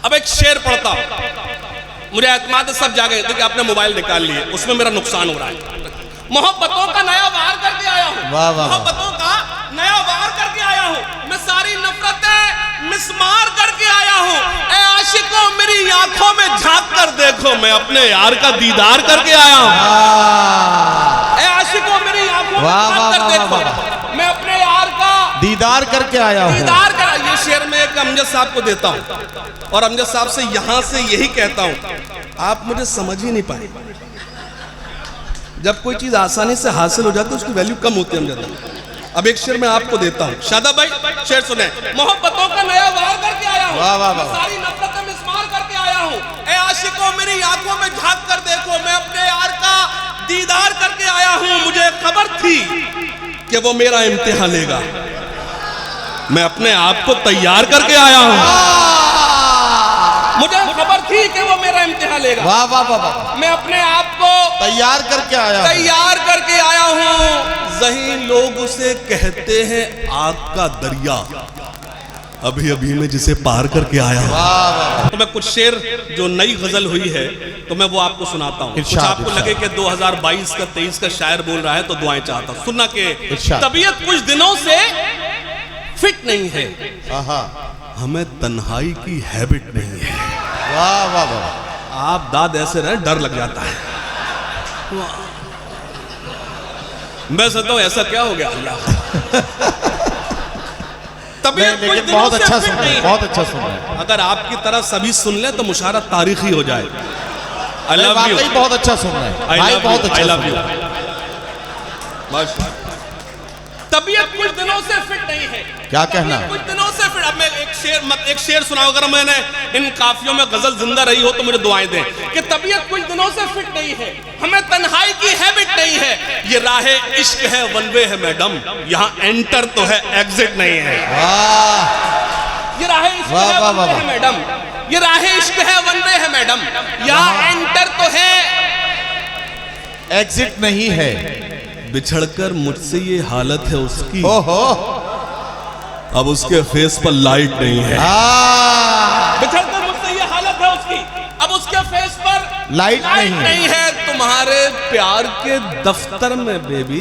अब एक शेर पढ़ता हूं, मुझे एतमाद सब जागे थे कि आपने मोबाइल निकाल लिए, उसमें मेरा नुकसान हो रहा है। मोहब्बतों का नया वार करके आया हूं, मोहब्बतों का नया वार करके आया हूं, मैं सारी नफरतें मिसमार करके आया हूं। ए आशिकों मेरी आंखों में झांक कर देखो, मैं अपने यार का दीदार करके आया हूं। ए आशिकों मेरी आंखों में झांक कर देखो, मैं अपने यार का दीदार करके आया हूं। दीदार कर, ये शेर मैं एक अमजद साहब को देता हूं और अमजद साहब से यहां से यही कहता हूं, आप मुझे समझ ही नहीं पाए। जब कोई चीज आसानी से हासिल हो जाती है उसकी वैल्यू कम होती है अमजद। अब एक शेर मैं आपको देता हूं, शादाब भाई शेर सुने। मोहब्बतों का नया वार करके आया हूं, मैं सारी नफरतें मिसमार करके आया हूं। ए आशिकों मेरी आंखों में झांक कर देखो, मैं अपने यार का दीदार करके आया हूं। मुझे खबर थी कि वो मेरा इम्तिहान लेगा, मैं अपने आप को तैयार करके आया हूं। मुझे खबर थी कि वो मेरा इम्तिहान लेगा, वाह वाह वाह, मैं अपने आप को तैयार करके आया हूं। ज़ही लोग उसे कहते हैं आग का दरिया, अभी अभी मैं जिसे पार करके आया हूं। तो मैं कुछ शेर जो नई गजल हुई है तो मैं वो आपको सुनाता हूं। कुछ आपको लगे कि 2022 का 23 का शायर बोल रहा है तो दुआएं चाहता हूं। सुनना के तबीयत कुछ दिनों से फिट नहीं है, हमें तन्हाई की हैबिट नहीं है। वाह वाह वाह, आप दाद ऐसे रहे डर लग जाता है। मैं सोचता हूं ऐसा क्या हो गया अल्लाह। तबीयत कुछ दिनों बहुत अच्छा से सुन रहे हैं, बहुत अच्छा सुन रहे हैं। अगर आपकी तरह सभी सुन ले तो मुशारा तारीखी हो जाए। आई लव यू, बहुत अच्छा सुन रहे हैं भाई, बहुत अच्छा। I love you. तबीयत कुछ दिनों से फिट नहीं है, क्या कहना है? कुछ दिनों से फिट। अब मैं एक शेर सुनाऊं, अगर मैंने इन काफियों में गजल जिंदा रही हो तो मुझे दुआएं दें कि तबीयत कुछ दिनों से फिट नहीं है, हमें तन्हाई की हैबिट नहीं है। ये राहे इश्क है वन वे है मैडम, यहाँ एंटर तो है एग्जिट नहीं है। ये राहे इश्क है वन वे है मैडम, ये राहे इश्क है वन वे है मैडम, यहाँ एंटर तो है एग्जिट नहीं है। बिछड़कर मुझसे ये हालत है उसकी, ओहो, अब उसके फेस पर लाइट नहीं है। बिछड़कर मुझसे ये हालत है उसकी, अब उसके फेस पर लाइट नहीं है। तुम्हारे प्यार के दफ्तर में बेबी।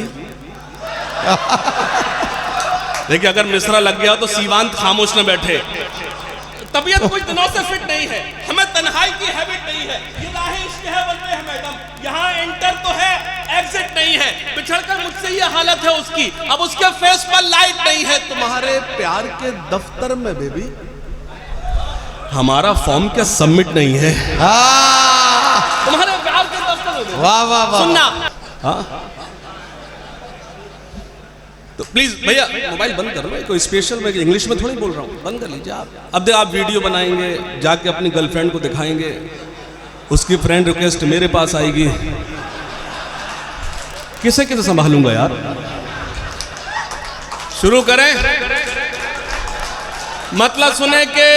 देखिए अगर मिसरा लग गया तो सीवांत खामोश न बैठे। तबीयत कुछ दिनों से फिट नहीं है, हमें तन्हाई की हैबिट नहीं है, ये राहे इश्क है वन वे है मैडम, यहाँ एंटर तो है एग्जिट नहीं है। बिछड़कर मुझसे ये हालत है उसकी, अब उसके फेस पर लाइट नहीं है। तुम्हारे प्यार के दफ्तर में बेबी हमारा फॉर्म क्या सबमिट नहीं है। तुम्हारे प्यार के दफ्तर में। वाह वाह वाह, सुनना। हाँ तो प्लीज भैया मोबाइल बंद कर लो, कोई स्पेशल मैं इंग्लिश में थोड़ी बोल रहा हूँ, बंद कर लीजिए आप। अब आप वीडियो बनाएंगे, जाके अपनी गर्लफ्रेंड को दिखाएंगे, उसकी फ्रेंड रिक्वेस्ट मेरे पास आएगी, किसे किसे संभालूंगा यार। शुरू करें, मतलब सुने के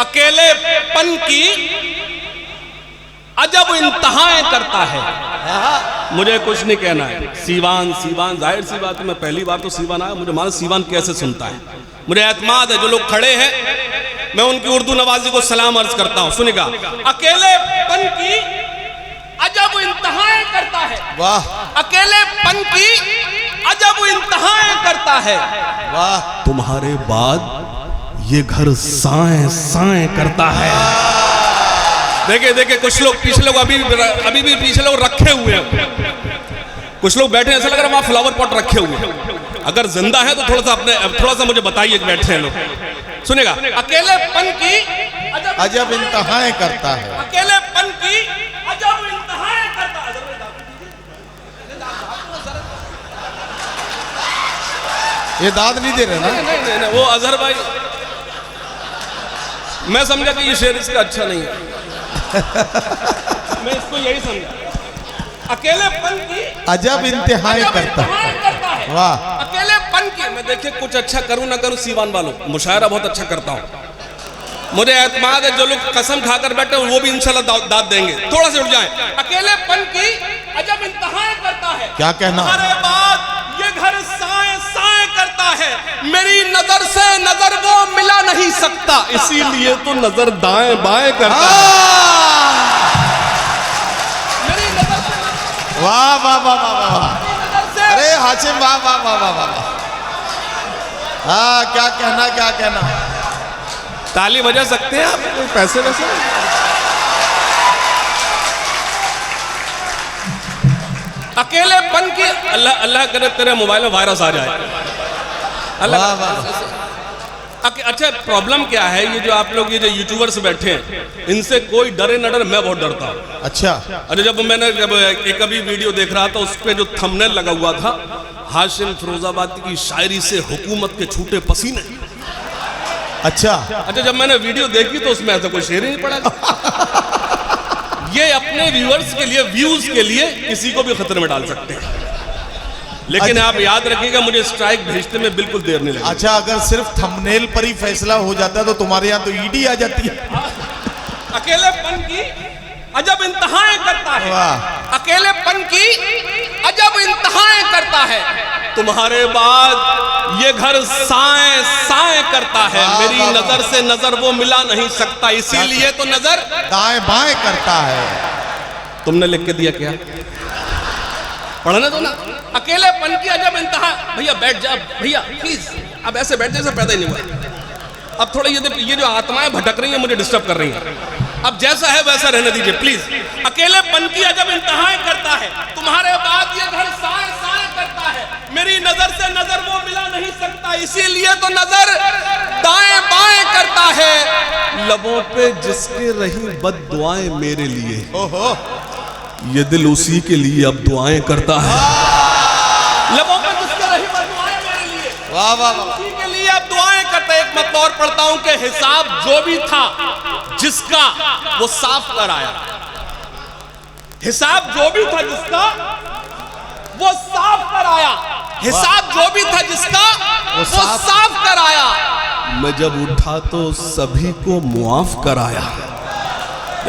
अकेलेपन की अजब इंतहाएं करता है। मुझे कुछ नहीं कहना है। सीवान सीवान, जाहिर सी बात है मैं पहली बार तो सीवान आया, मुझे मालूम सीवान कैसे सुनता है। मुझे एतमाद है जो लोग खड़े हैं मैं उनकी उर्दू नवाजी को सलाम अर्ज करता हूं। सुनिएगा, अकेलेपन की अजब इंतहाएं करता है। वाह, अकेलेपन की अजब इंतहाएं करता है। वाह, तुम्हारे बाद ये घर साएं साएं करता है। देखिए देखिए कुछ लोग पीछे लोग अभी भी पीछे लोग रखे हुए हैं, कुछ लोग बैठे ऐसा लग रहा है वहां फ्लावर पॉट रखे हुए हैं। अगर जिंदा है तो थोड़ा सा मुझे बताइए बैठे हैं लोग। सुनेगा, अकेलेपन की अजब इंतहाएं करता है। अकेलेपन की अजब इंतहाएं करता है। ये दाद नहीं दे रहे ना? नहीं, वो अजहर भाई, मैं समझा कि ये शेर इसका अच्छा नहीं है। मैं इसको यही समझा, अकेलेपन की अजब इंतहाएं करता है। वाह, अकेलेपन की। मैं देखिए कुछ अच्छा करूं ना करूं, सीवान वालों मुशायरा बहुत अच्छा करता हूं, मुझे एतमाद है। जो लोग कसम खाकर बैठे वो भी इंशाल्लाह दाद देंगे। थोड़ा से उठ जाएं। अकेलेपन की अजब इंतहाएं करता है। क्या कहना? हमारे बाद ये घर साएं साएं करता है। मेरी नजर नजर से नजर वो मिला नहीं सकता, इसीलिए तो नजर दाएं बाएं करता है। मेरी नजर से वाह वाह वाह वाह वाह, अरे हाशिम वाह वाह वाह वाह वाह, हाँ क्या कहना क्या कहना। ताली बजा सकते हैं आप, कोई पैसे वैसे? अकेलेपन की अल्लाह अल्लाह करे तेरे मोबाइल में वायरस आ जाए। अल्लाह वाह वाह, अच्छा प्रॉब्लम क्या है, ये जो आप लोग ये जो यूट्यूबर्स बैठे हैं, इनसे कोई डरे न डरे, मैं बहुत डरता हूँ। अच्छा अरे जब एक अभी वीडियो देख रहा था, उस पे जो थंबनेल लगा हुआ था, हाशिम फिरोजाबादी की शायरी से हुकूमत के छूटे पसीने। अच्छा अच्छा जब मैंने वीडियो देखी तो उसमें ऐसा कोई शेर ही नहीं पड़ा। ये अपने व्यूअर्स के लिए, व्यूज के लिए किसी को भी खतरे में डाल सकते हैं, लेकिन आप याद रखिएगा मुझे स्ट्राइक भेजते में बिल्कुल देर नहीं लगेगी। अच्छा, अगर सिर्फ थंबनेल पर ही फैसला हो जाता है तो तुम्हारे यहाँ तो ईडी आ जाती है। अकेलेपन की अजब इंतहाएं करता है, वाह, अकेलेपन की अजब इंतहाएं करता है, तुम्हारे बाद ये घर साएं साएं करता है, मेरी नजर से नजर वो मिला नहीं सकता, इसीलिए तो नजर दाएं बाएं करता है। तुमने लिख के दिया क्या? पढ़ने दो ना। अकेलेपन की अजब इंतहा। भैया बैठ जा भैया प्लीज, अब ऐसे बैठ जैसे पैदा ही नहीं हुआ। अब थोड़ा ये जो आत्माएं भटक रही हैं मुझे डिस्टर्ब कर रही हैं, अब जैसा है वैसा रहने दीजिए प्लीज। अकेलेपन की अजब इंतहाएं करता है, तुम्हारे बाद ये घर साएं साएं करता है, मेरी नजर से नजर वो मिला नहीं सकता, इसीलिए तो नजर दाएं बाएं करता है, लबों पे जिसके रही बद दुआएं मेरे लिए, ओहो, ये दिल उसी के लिए अब दुआएं करता है। लबों पे जिसके रही बद दुआएं मेरे लिए, वाह वाह वाह, उसी के लिए अब दुआएं करता है। एक मत और पढ़ता हूं कि हिसाब जो भी था जिसका वो साफ कर आया, हिसाब जो भी था जिसका वो साफ कर आया, हिसाब जो भी था जिसका वो साफ कर आया, मैं जब उठा तो सभी को मुआफ कराया।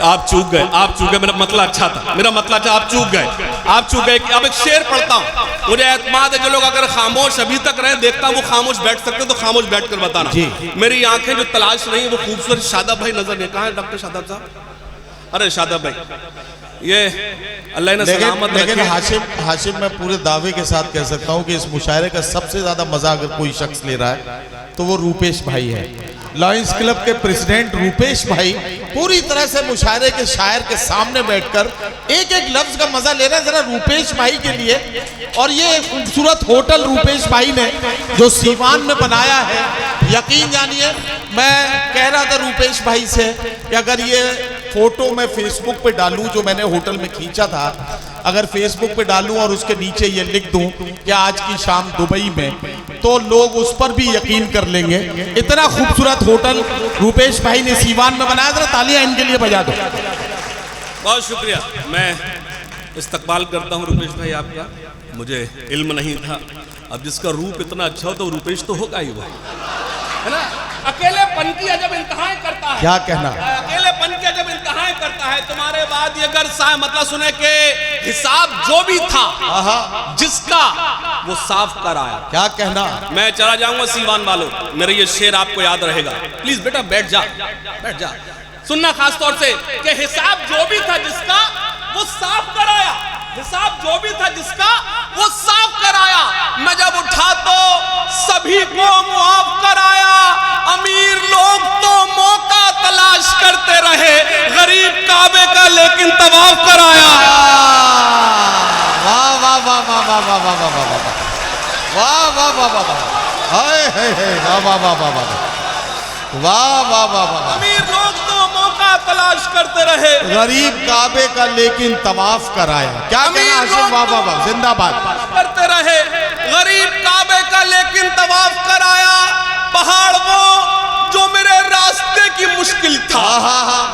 आप चूक गए, आप चूक गए, मेरा मतलब अच्छा था, मेरा मतलब अच्छा, आप चूक गए, आप चूक गए। अब एक शेर पढ़ता हूं, मुझे एतमाद है जो लोग अगर खामोश अभी तक रहे, देखता हूं वो खामोश बैठ सकते तो खामोश बैठकर बताना। मेरी आंखें जो तलाश नहीं वो खूबसूरत शादाब भाई नजर नहीं, कहां है डॉक्टर शादाब साहब? अरे शादाब भाई, ये अल्लाह ने सलामत रखे। लेकिन हाशिम मैं पूरे दावे के साथ कह सकता हूं कि इस मुशायरे का सबसे ज्यादा मजा अगर कोई शख्स ले रहा है तो वो रूपेश भाई है। लॉयंस क्लब के प्रेसिडेंट रूपेश भाई पूरी तरह से मुशायरे के शायर के सामने बैठकर एक एक लफ्ज का मजा ले रहे हैं जरा रूपेश भाई के लिए। और ये खूबसूरत होटल रूपेश भाई ने जो सीवान में बनाया है, यकीन जानिए मैं कह रहा था रूपेश भाई से कि अगर ये फोटो मैं फेसबुक पे डालूं जो मैंने होटल में खींचा था, अगर फेसबुक पे डालूं और उसके नीचे ये लिख दूं कि आज की शाम दुबई में, तो लोग उस पर भी यकीन कर लेंगे। इतना खूबसूरत होटल रूपेश भाई ने सीवान में बनाया, जरा तालियां इनके लिए बजा दो। बहुत शुक्रिया, मैं इस्तकबाल करता हूँ रूपेश भाई आपका, मुझे इल्म नहीं था। अब जिसका रूप इतना अच्छा हो तो रूपेश तो होगा ही वो, है ना। अकेलेपन की अजब इंतहाएं करता है, क्या कहना, अकेलेपन की अजब इंतहाएं करता है, तुम्हारे बाद ये घर साए, मतलब सुने के हिसाब जो भी था जिसका वो साफ कर आया। क्या कहना, मैं चला जाऊंगा सीवान वालों, मेरा ये शेर आपको याद रहेगा, प्लीज बेटा बैठ जा, बैठ जा, सुनना खास तौर से कि हिसाब जो भी था जिसका वो साफ कराया, हिसाब जो भी था जिसका वो साफ कराया, मैं जब उठा तो सभी को मुआफ कराया, अमीर लोग तो मौका तलाश करते रहे, गरीब काबे का लेकिन तवाफ कराया। वाह वाह वाह वाह वाह वाह वाह वाह वाह वाह वाह वाह वाह वाह, हाय हाय हाय, वाह वाह वाह वाह वाह वाह वाह वाह वाह, अमीर लोग तो मौका तलाश करते रहे, गरीब काबे का लेकिन तवाफ कराया। क्या कहना हाशिम, वाह वाह वाह, जिंदाबाद करते रहे, गरीब काबे का लेकिन तवाफ कराया, पहाड़ वो जो मेरे रास्ते की मुश्किल था,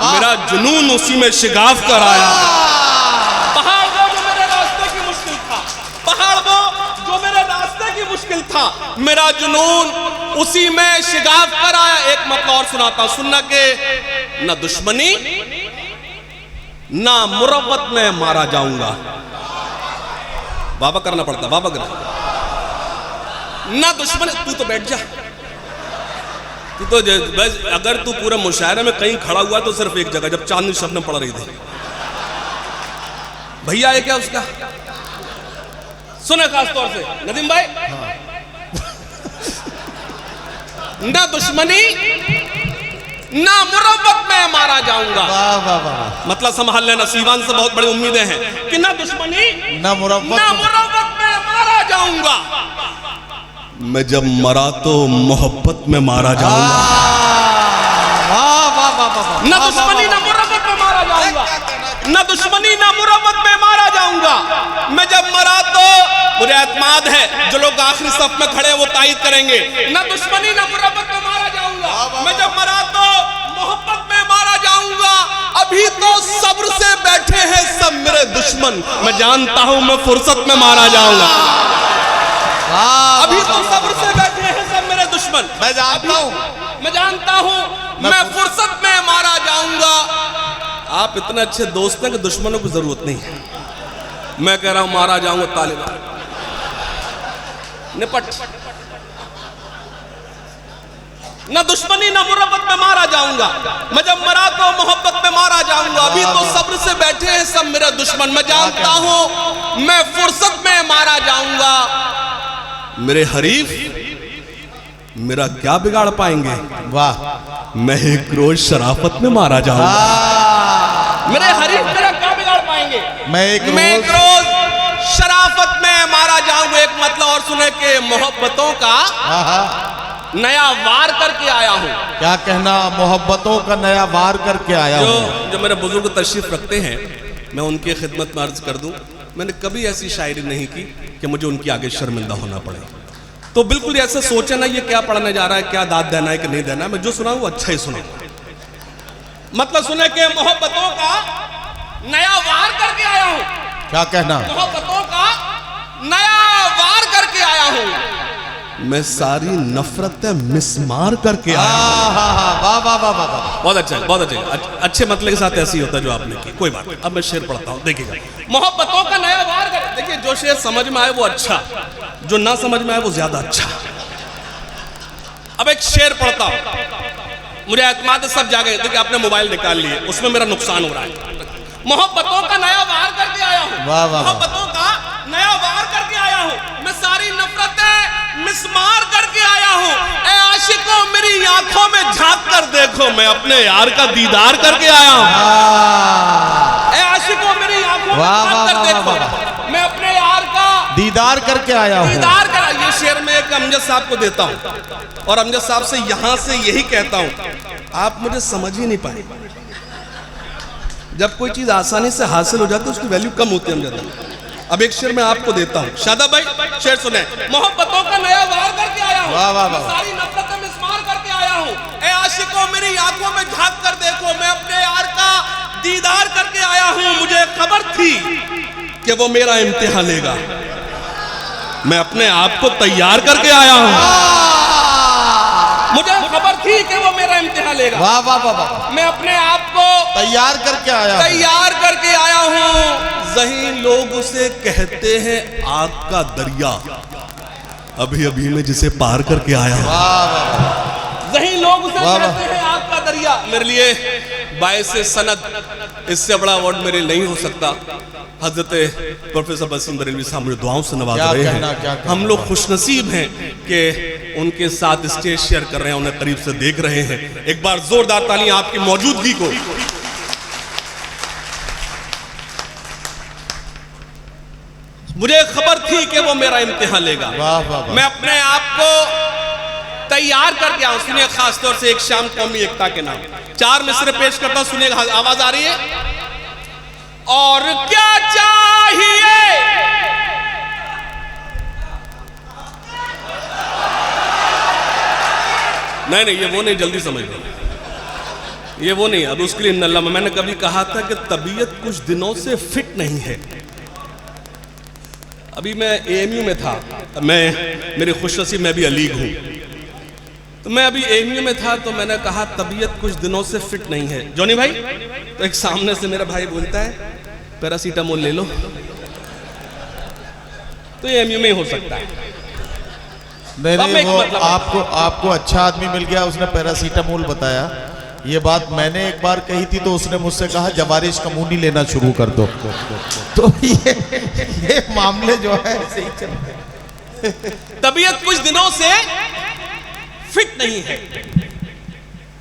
मेरा जुनून उसी में शिगाफ कराया। पहाड़ वो जो मेरे रास्ते की मुश्किल था, पहाड़ वो जो मेरे रास्ते की मुश्किल था, मेरा जुनून उसी में शिगाफ कराया। एक मतलब और सुनाता हूं, सुनना के न दुश्मनी ना मुरव्वत में मारा जाऊंगा, बाबा करना पड़ता, बाबा करना, ना दुश्मनी, तू तो बैठ जा, तू तो बस अगर तू पूरे मुशायरे में कहीं खड़ा हुआ तो सिर्फ एक जगह, जब चांदनी शबनम पड़ रही थी। भैया है क्या उसका? सुने खास तौर से नदीम भाई, ना दुश्मनी ना मुरब्बत में मारा जाऊंगा। वाह वाह वाह, मतलब संभाल लेना, सीवान से बहुत बड़ी उम्मीदें हैं कि ना दुश्मनी ना मुरब्बत में मारा जाऊंगा। मैं जब मरा तो मोहब्बत में मारा जाऊंगा। वाह वाह वाह वाह, ना दुश्मनी ना मुरब्बत में मारा जाऊंगा, ना दुश्मनी ना मुरब्बत में मारा जाऊंगा। मैं जब मरा तो मुझे एतमाद है जो लोग आखिरी सफ में खड़े हैं वो तायद करेंगे, ना दुश्मनी ना मुरब्बत में मारा जाऊंगा। मैं जब मरा तो मोहब्बत में मारा जाऊंगा। अभी तो सब्र से बैठे हैं सब मेरे दुश्मन, मैं जानता हूं मैं फुर्सत में मारा जाऊंगा। अभी तो सब्र से बैठे हैं सब मेरे दुश्मन, मैं जानता हूं, मैं जानता हूं मैं फुर्सत में मारा जाऊंगा। आप इतने अच्छे दोस्त हैं कि दुश्मनों की जरूरत नहीं है। मैं कह रहा हूं मारा जाऊंगा तालिबान, निपट। ना दुश्मनी ना मुरब्बत में मारा जाऊंगा। मैं जब मरा तो मोहब्बत में मारा जाऊंगा। अभी तो सब्र से बैठे हैं सब मेरे दुश्मन, मैं जानता हूं मैं फुर्सत में मारा जाऊंगा। मेरे हरीफ मेरा क्या बिगाड़ पाएंगे? वाह, मैं एक रोज शराफत में मारा जाऊंगा। मेरे हरीफ मेरा क्या बिगाड़ पाएंगे? मैं एक रोज शराफत में मारा जाऊंगा। एक मतलब और सुने के मोहब्बतों का नया वार करके आया हूं। क्या कहना, मोहब्बतों का नया वार करके आया हूं। जो मेरे बुजुर्ग तशरीफ रखते हैं मैं उनकी खिदमत में अर्ज कर दूं, मैंने कभी ऐसी शायरी नहीं की कि मुझे उनके आगे शर्मिंदा होना पड़े। तो बिल्कुल ऐसे सोचे ना ये क्या पढ़ने जा रहा है, क्या दाद देना है कि नहीं देना है। मैं जो सुनाऊं वो अच्छा ही सुनाऊं। मतलब सुने के मोहब्बतों का नया वार करके आया हूं। क्या कहना, मोहब्बतों का नया वार करके आया हूं। मैं सारी नफरतें मिसमार करके आया। वाह वाह वाह वाह, बहुत अच्छा, बहुत अच्छा, अच्छे मतलब के साथ ऐसे ही होता है जो आपने की। कोई बात, अब मैं शेर पढ़ता हूँ, देखिएगा। मोहब्बतों का नया वार कर, देखिए जो शेर समझ में आए वो अच्छा, जो ना समझ में आए वो ज्यादा अच्छा। अब एक शेर पढ़ता हूँ, मुझे एतमाद सब जागे। देखिए आपने मोबाइल निकाल लिए, उसमें मेरा नुकसान हो रहा है। मोहब्बतों का नया वार करके आया हूँ। मोहब्बतों का नया वार करके आया हूँ। मैं सारी नफरतें मिसमार करके आया हूँ। ऐ आशिकों मेरी आंखों में झांक कर देखो, मैं अपने यार का दीदार करके आया हूँ। ऐ आशिकों मेरी आंखों में झांक कर देखो, मैं अपने यार का दीदार करके आया हूँ। दीदार कर। ये शेर मैं एक अमजद साहब को देता हूँ और अमजद साहब से यहां से यही कहता हूँ, आप मुझे समझ ही नहीं पाए। जब कोई चीज आसानी से हासिल हो जाती है उसकी वैल्यू कम होती है अमजद। अब एक शेर मैं आपको देता हूँ, शादा भाई शेर सुने। मोहब्बतों का नया वार करके आया हूँ। वाह वाह वाह, सारी नफरतें मिसमार करके आया हूँ। ऐ आशिकों मेरी आंखों में झांक कर देखो, मैं अपने यार का दीदार करके आया हूँ। मुझे खबर थी कि वो मेरा इम्तिहान लेगा, मैं अपने आप को तैयार करके आया हूँ। मुझे खबर थी कि वो मेरा इम्तिहान लेगा। वाह वाह वाह, मैं अपने आप को तैयार करके आया हूँ। जहीं लोग उसे कहते हैं आग का दरिया, अभी अभी मैं जिसे पार करके आया हूँ। जहीं लोग उसे कहते हैं आग का दरिया, मेरे लिए बायसे सनद इससे बड़ा अवार्ड मेरे नहीं हो सकता। हजरत प्रोफेसर बसीम बरेलवी साहब मुझे दुआओं से नवाज रहे हैं। हम लोग खुशनसीब हैं कि उनके साथ स्टेज शेयर कर रहे हैं, उन्हें करीब से देख रहे हैं। एक बार जोरदार तालियां आपकी मौजूदगी को। मुझे खबर थी कि वो मेरा इम्तिहान लेगा। मैं अपने आप को तैयार करके आऊं। सुनिए खास तौर से एक शाम कौमी एकता के नाम 4 मिसरे पेश करता हूं, सुनिए। आवाज आ रही है। और क्या चाहिए नहीं ये वो नहीं, जल्दी समझ लो, ये वो नहीं। अब उसके लिए नल्ला मैंने कभी कहा था कि तबीयत कुछ दिनों से फिट नहीं है। अभी मैं एएमयू में था, मेरी खुशनसीब मैं भी अलीग हूँ, तो मैं अभी एएमयू में था तो मैंने कहा तबीयत कुछ दिनों से फिट नहीं है जॉनी भाई। तो एक सामने से मेरा भाई बोलता है पैरासीटामोल ले लो। तो एएमयू में ही हो सकता है। नहीं अब मैं नहीं, एक वो मतलब- आपको अच्छा आदमी मिल गया, उसने पैरासीटामोल बताया। ये बात मैंने एक बार कही थी तो उसने मुझसे कहा जवारिश कमूनी लेना शुरू कर दो। तो ये मामले जो है ऐसे ही चल रहे हैं। तबीयत कुछ दिनों से फिट नहीं है।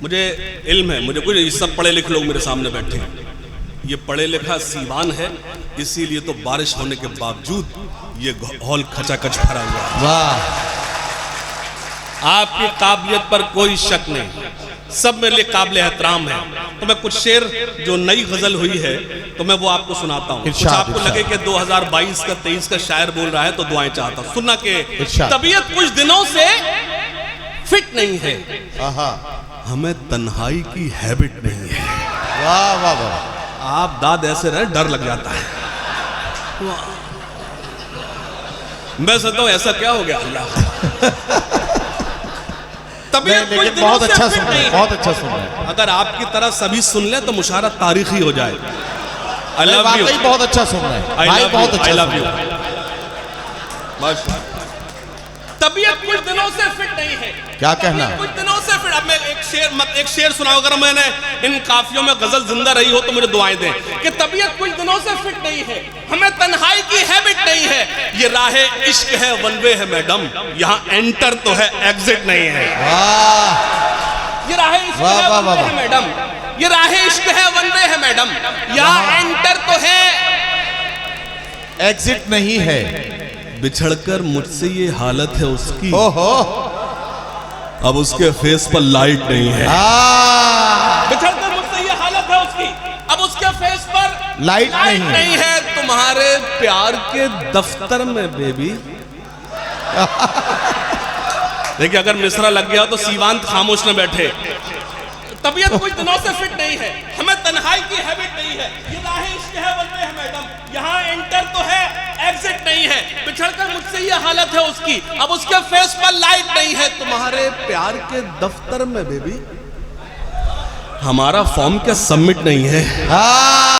मुझे इल्म है, मुझे कुछ, ये सब पढ़े लिखे लोग मेरे सामने बैठे हैं, ये पढ़े लिखा सीवान है, इसीलिए तो बारिश होने के बावजूद ये हॉल खचाखच भरा हुआ है। वाह, आपकी काबिलियत पर कोई शक नहीं, सब मेरे लिए काबिल एहतराम है। तो मैं कुछ शेर जो नई गजल हुई है तो मैं वो आपको सुनाता हूँ। कुछ इरशाद, आपको इरशाद। लगे कि 2022 का 23 का शायर बोल रहा है तो दुआएं चाहता हूँ। सुनना के इरशाद। तबीयत कुछ दिनों से फिट नहीं है, आहा, हमें तन्हाई की हैबिट नहीं है। वाह वाह वाह, आप दाद ऐसे रहे डर लग जाता है। मैं सोचता हूँ ऐसा क्या हो गया अल्लाह। तबीयत कुछ लेकिन दिनों बहुत से अच्छा फिट सुन रहे नहीं हैं, है। बहुत अच्छा सुन रहे हैं। अगर आपकी तरह सभी सुन ले तो मुशारा तारीखी हो जाए। आई लव यू, वाकई बहुत अच्छा सुन रहे हैं भाई, बहुत अच्छा आई सुन लव रहे यू। हैं। तबीयत कुछ दिनों से फिट नहीं है। क्या कहना है? कुछ दिनों से फिट। अब मैं एक शेर सुनाऊं, अगर मैंने इन काफियों में गजल जिंदा रही हो तो मुझे दुआएं दें कि तबीयत कुछ दिनों से फिट नहीं है, हमें तन्हाई की हैबिट नहीं है, ये राहे इश्क है वन वे है मैडम, यहाँ एंटर तो है एग्जिट नहीं है। वाह, ये राहे इश्क वाह, है वाह, वन वे वाह, है मैडम, ये राहे इश्क है वन वे है मैडम, यहाँ एंटर तो है एग्जिट नहीं है। बिछड़कर मुझसे ये हालत है उसकी, ओहो, अब उसके फेस पर लाइट नहीं है। आ, बिछड़कर मुझसे ये हालत है उसकी, अब उसके फेस पर लाइट नहीं है। तुम्हारे प्यार के दफ्तर में बेबी। देखिए अगर मिसरा लग गया तो सीवांत खामोश न बैठे। तबीयत कुछ दिनों से फिट नहीं है, हमें तन्हाई की हैबिट नहीं है, ये राहे इश्क है वन वे है मैडम, यहाँ एंटर तो है एग्जिट नहीं है, बिछड़कर मुझसे ये हालत है उसकी, अब उसके फेस पर लाइट नहीं है। तुम्हारे प्यार के दफ्तर में बेबी हमारा फॉर्म क्या सबमिट नहीं है। आ,